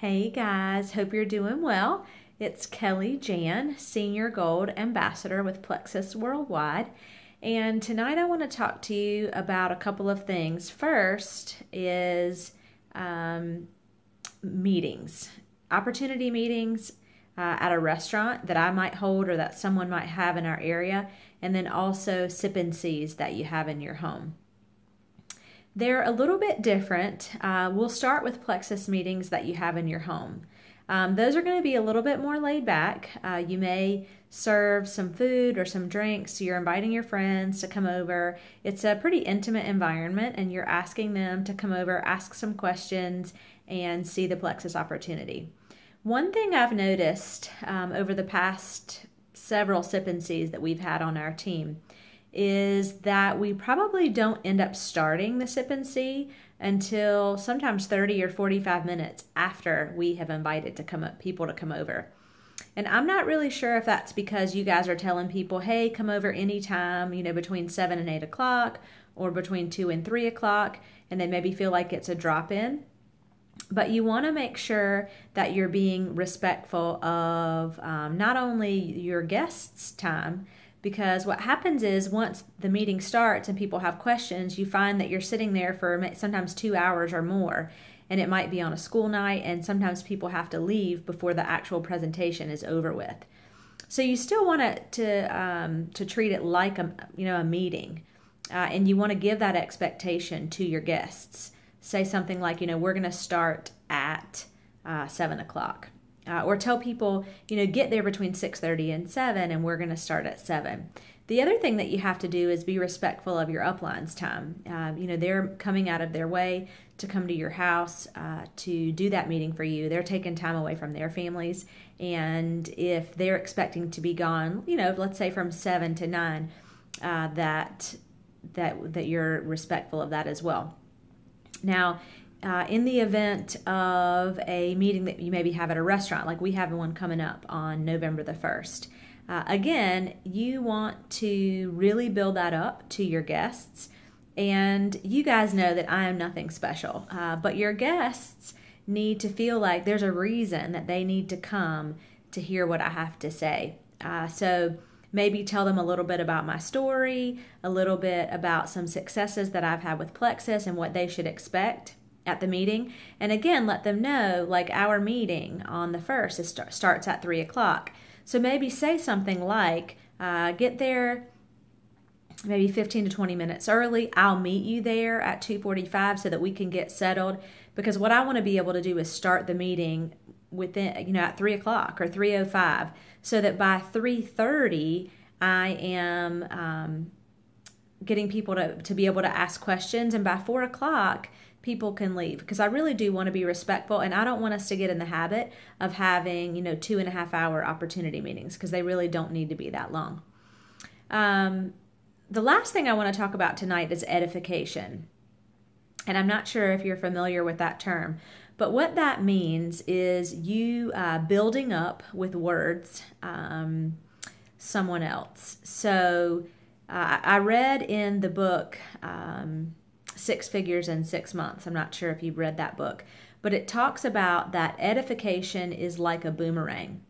Hey guys, hope you're doing well. It's Kelly Jan, Senior Gold Ambassador with Plexus Worldwide. And tonight I want to talk to you about a couple of things. First is meetings, opportunity meetings at a restaurant that I might hold or that someone might have in our area, and then also sip and sees that you have in your home. They're a little bit different. We'll start with Plexus meetings that you have in your home. Those are going to be a little bit more laid back. You may serve some food or some drinks. You're inviting your friends to come over. It's a pretty intimate environment, and you're asking them to come over, ask some questions, and see the Plexus opportunity. One thing I've noticed over the past several sip and sees that we've had on our team is that we probably don't end up starting the sip and see until sometimes 30 or 45 minutes after we have invited people to come over. And I'm not really sure if that's because you guys are telling people, hey, come over anytime, between 7 and 8 o'clock or between 2 and 3 o'clock, and they maybe feel like it's a drop-in. But you want to make sure that you're being respectful of not only your guests' time, because what happens is once the meeting starts and people have questions, you find that you're sitting there for sometimes 2 hours or more, and it might be on a school night, and sometimes people have to leave before the actual presentation is over with. So you still want to treat it like a meeting, and you want to give that expectation to your guests. Say something like, we're going to start at 7 o'clock. Or tell people, get there between 6:30 and 7, and we're going to start at 7. The other thing that you have to do is be respectful of your upline's time. They're coming out of their way to come to your house to do that meeting for you. They're taking time away from their families, and if they're expecting to be gone, let's say from 7 to 9, that you're respectful of that as well. Now, in the event of a meeting that you maybe have at a restaurant, like we have one coming up on November the 1st, again, you want to really build that up to your guests. And you guys know that I am nothing special, but your guests need to feel like there's a reason that they need to come to hear what I have to say. So maybe tell them a little bit about my story, a little bit about some successes that I've had with Plexus and what they should expect at the meeting. And again, let them know, like, our meeting on the 1st starts at 3 o'clock. So maybe say something like, get there maybe 15 to 20 minutes early. I'll meet you there at 2:45 so that we can get settled. Because what I want to be able to do is start the meeting within, at 3 o'clock or 3:05, so that by 3:30, I am getting people to be able to ask questions. And by 4 o'clock, people can leave, because I really do want to be respectful, and I don't want us to get in the habit of having 2.5-hour opportunity meetings, because they really don't need to be that long. The last thing I want to talk about tonight is edification, and I'm not sure if you're familiar with that term, but what that means is you building up with words someone else. So I read in the book 6 Figures in 6 Months. I'm not sure if you've read that book, but it talks about that edification is like a boomerang.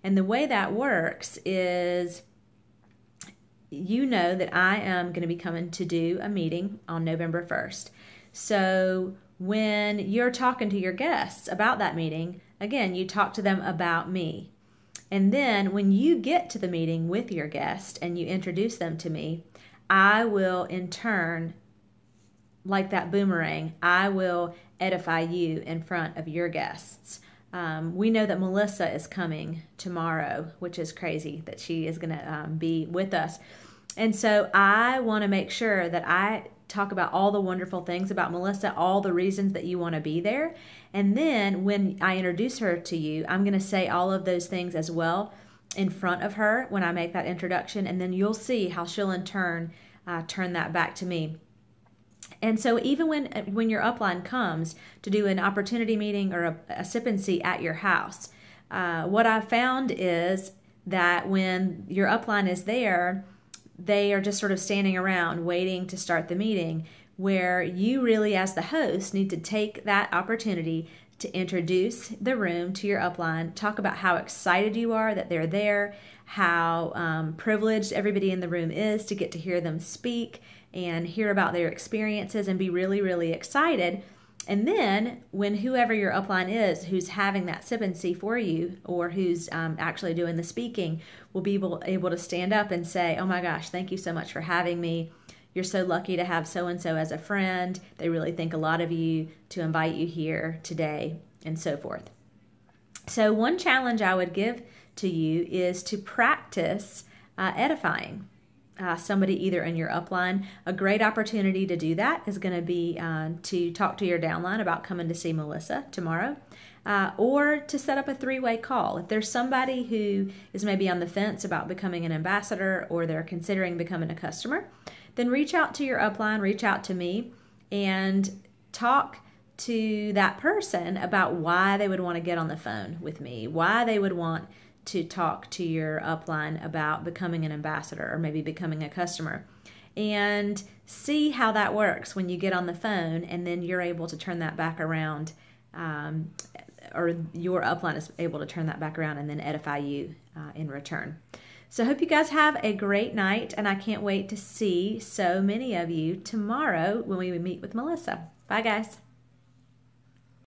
And the way that works is, that I am going to be coming to do a meeting on November 1st. So when you're talking to your guests about that meeting, again, you talk to them about me. And then when you get to the meeting with your guest and you introduce them to me, I will in turn, like that boomerang, I will edify you in front of your guests. We know that Melissa is coming tomorrow, which is crazy that she is going to be with us. And so I want to make sure that I talk about all the wonderful things about Melissa, all the reasons that you want to be there. And then when I introduce her to you, I'm going to say all of those things as well in front of her when I make that introduction. And then you'll see how she'll in turn turn that back to me. And so even when your upline comes to do an opportunity meeting or a sip and see at your house, what I've found is that when your upline is there, they are just sort of standing around waiting to start the meeting. where you really, as the host, need to take that opportunity to introduce the room to your upline, talk about how excited you are that they're there, how privileged everybody in the room is to get to hear them speak and hear about their experiences and be really, really excited. And then when whoever your upline is who's having that sip and see for you, or who's actually doing the speaking, will be able to stand up and say, oh my gosh, thank you so much for having me. You're so lucky to have so-and-so as a friend. They really think a lot of you to invite you here today, and so forth. So one challenge I would give to you is to practice edifying somebody either in your upline. A great opportunity to do that is going to be to talk to your downline about coming to see Melissa tomorrow, or to set up a 3-way call. If there's somebody who is maybe on the fence about becoming an ambassador, or they're considering becoming a customer, then reach out to your upline, reach out to me, and talk to that person about why they would want to get on the phone with me, why they would want to talk to your upline about becoming an ambassador or maybe becoming a customer, and see how that works when you get on the phone, and then you're able to turn that back around, or your upline is able to turn that back around and then edify you in return. So I hope you guys have a great night, and I can't wait to see so many of you tomorrow when we meet with Melissa. Bye, guys.